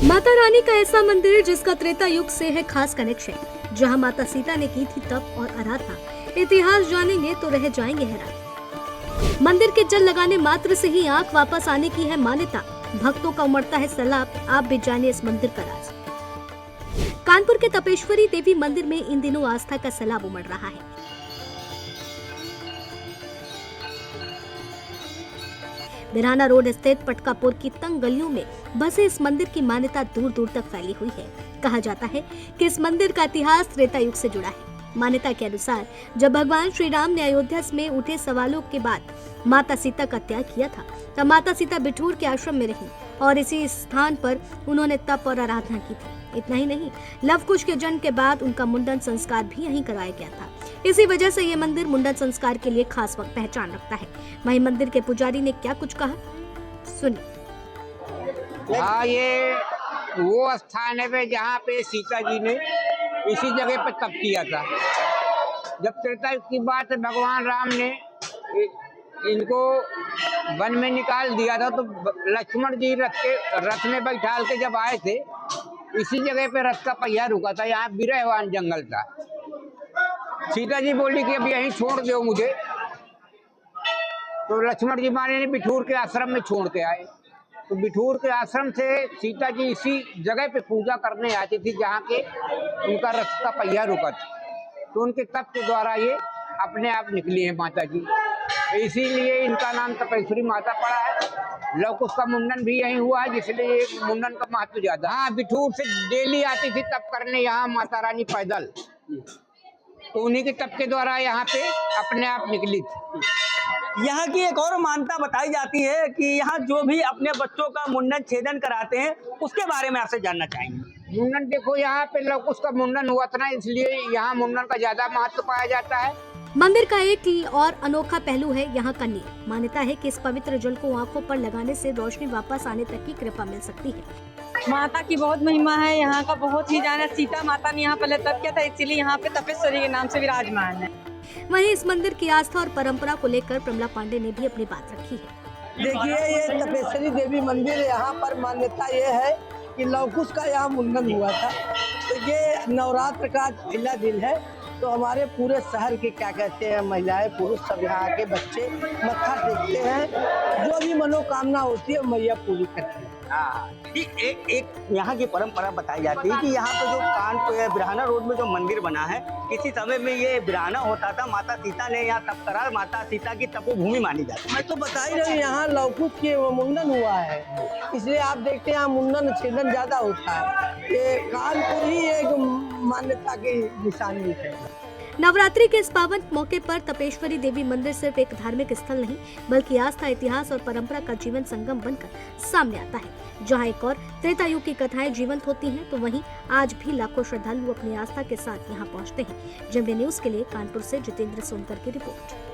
माता रानी का ऐसा मंदिर जिसका त्रेता युग से है खास कनेक्शन, जहां माता सीता ने की थी तप और आराधना। इतिहास जानेंगे तो रह जाएंगे हैरान। मंदिर के जल लगाने मात्र से ही आंख वापस आने की है मान्यता। भक्तों का उमड़ता है सैलाब। आप भी जानिए इस मंदिर का राज। कानपुर के तपेश्वरी देवी मंदिर में इन दिनों आस्था का सैलाब उमड़ रहा है। बिराना रोड स्थित पटकापुर की तंग गलियों में बसे इस मंदिर की मान्यता दूर दूर तक फैली हुई है। कहा जाता है कि इस मंदिर का इतिहास त्रेता युग से जुड़ा है। मान्यता के अनुसार जब भगवान श्री राम ने अयोध्या में उठे सवालों के बाद माता सीता का त्याग किया था, तब माता सीता बिठूर के आश्रम में रहीं और इसी स्थान पर उन्होंने तप और आराधना की थी। इतना ही नहीं, लव कुश के जन्म के बाद उनका मुंडन संस्कार भी यहीं कराया गया था। इसी वजह से ये मंदिर मुंडन संस्कार के लिए खास वक्त पहचान रखता है। वहीं मंदिर के पुजारी ने क्या कुछ कहा, सुनिए। हाँ, ये वो स्थान है जहाँ पे सीता जी ने इसी जगह पर तप किया था। जब त्रेता युग की बात है, भगवान राम ने इनको वन में निकाल दिया था, तो लक्ष्मण जी रथ में बैठाल के जब आए थे, इसी जगह पे रथ का पहिया रुका था। यहाँ बिरहवान जंगल था। सीता जी बोली कि अब यहीं छोड़ दो मुझे, तो लक्ष्मण जी माने ने बिठूर के आश्रम में छोड़ के आए। तो बिठूर के आश्रम से सीता जी इसी जगह पे पूजा करने आती थी जहाँ के उनका रथ का पहिया रुका था। तो उनके तप के द्वारा ये अपने आप निकली है माता जी, इसीलिए इनका नाम तपेश्वरी माता पड़ा है। लव कुश का मुंडन भी यहीं हुआ है, इसलिए मुंडन का महत्व ज्यादा। हाँ, बिठूर से डेली आती थी तप करने यहाँ माता रानी पैदल, तो उन्हीं के तप के द्वारा यहाँ पे अपने आप निकली थी। यहाँ की एक और मान्यता बताई जाती है कि यहाँ जो भी अपने बच्चों का मुंडन छेदन कराते हैं, उसके बारे में आपसे जानना चाहेंगे। मुंडन देखो, यहाँ पे लव कुश का मुंडन हुआ था ना, इसलिए यहाँ मुंडन का ज्यादा महत्व पाया जाता है। मंदिर का एक और अनोखा पहलू है यहाँ का नीर। मान्यता है कि इस पवित्र जल को आंखों पर लगाने से रोशनी वापस आने तक की कृपा मिल सकती है। माता की बहुत महिमा है, यहाँ का बहुत ही जाना। सीता माता ने यहाँ पहले तप किया था, इसीलिए यहाँ पे तपेश्वरी के नाम से विराजमान है। वहीं इस मंदिर की आस्था और परंपरा को लेकर प्रमला पांडे ने भी अपनी बात रखी है। देखिए, ये तपेश्वरी देवी मंदिर, यहाँ पर मान्यता ये है कि लव कुश का यहाँ मुंडन हुआ था। तो ये नवरात्र का पहला दिन है, तो हमारे पूरे शहर के क्या कहते हैं, महिलाएं पुरुष सब यहाँ आके बच्चे मत्था टेकते हैं। जो भी मनोकामना होती है मैया पूरी करती है। एक यहाँ की परंपरा बताई जाती है कि यहाँ पे जो कानपुर बिराना रोड में जो मंदिर बना है, किसी समय में ये बिराना होता था। माता सीता ने यहाँ तप करा, माता सीता की तपोभूमि मानी जाती है। मैं तो बता ही रही हूँ, यहाँ लव कुश के मुंडन हुआ है, इसलिए आप देखते हैं यहाँ मुंडन छेदन ज्यादा होता है। ये कानपुर ही एक मान्यता की निशानी है। नवरात्रि के इस पावन मौके पर तपेश्वरी देवी मंदिर सिर्फ एक धार्मिक स्थल नहीं, बल्कि आस्था, इतिहास और परंपरा का जीवन संगम बनकर सामने आता है। जहां एक और त्रेता युग की कथाएं जीवंत होती हैं, तो वहीं आज भी लाखों श्रद्धालु अपनी आस्था के साथ यहां पहुंचते हैं। जंबे न्यूज के लिए कानपुर से जितेंद्र सोनकर की रिपोर्ट।